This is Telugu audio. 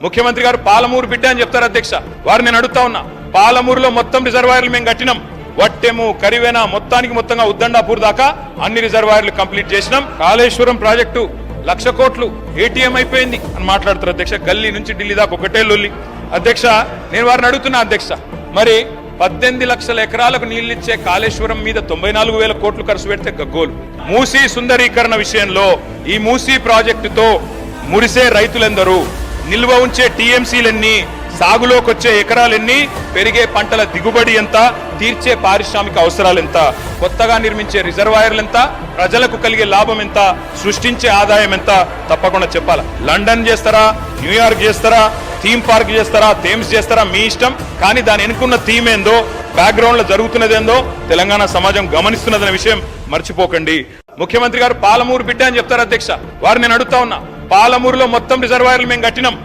ముఖ్యమంత్రి గారు పాలమూరు బిడ్డ అని చెప్తారు అధ్యక్ష. వారు నేను అడుగుతా ఉన్నా, పాలమూరులో మొత్తం రిజర్వాయర్లు మేము కట్టినాం. వట్టెము, కరివేనా, మొత్తంగా ఉద్దండాపూర్ దాకా అన్ని రిజర్వాయర్లు కంప్లీట్ చేసినాం. కాళేశ్వరం ప్రాజెక్టు 1,00,000 కోట్లు ఏటీఎం అయిపోయింది అని మాట్లాడుతారు అధ్యక్ష. గల్లీ నుంచి ఢిల్లీ దాకా ఒకటే లొల్లి అధ్యక్ష. నేను వారిని అడుగుతున్నా అధ్యక్ష, మరి 18 లక్షల ఎకరాలకు నీళ్లిచ్చే కాళేశ్వరం మీద 94,000 కోట్లు ఖర్చు పెడితే గగ్గోలు. మూసీ సుందరీకరణ విషయంలో ఈ మూసీ ప్రాజెక్టుతో మురిసే రైతులెందరూ, నిల్వ ఉంచే టీఎంసీలెన్ని, సాగులోకొచ్చే ఎకరాలెన్ని, పెరిగే పంటల దిగుబడి ఎంత, తీర్చే పారిశ్రామిక అవసరాలు ఎంత, కొత్తగా నిర్మించే రిజర్వాయర్లు ఎంత, ప్రజలకు కలిగే లాభం ఎంత, సృష్టించే ఆదాయం ఎంత తప్పకుండా చెప్పాలా. లండన్ చేస్తారా, న్యూయార్క్ చేస్తారా, థీమ్ పార్క్ చేస్తారా, థేమ్స్ చేస్తారా, మీ ఇష్టం. కానీ దాని వెనుకున్న థీమ్ ఏందో, బ్యాక్గ్రౌండ్ లో జరుగుతున్నదేందో తెలంగాణ సమాజం గమనిస్తున్నదనే విషయం మర్చిపోకండి. ముఖ్యమంత్రి గారు పాలమూరు బిడ్డ అని చెప్తారు అధ్యక్ష. వారు నేను అడుగుతా ఉన్నా, పాలమూరులో మొత్తం రిజర్వాయర్లు మేము కట్టినాం.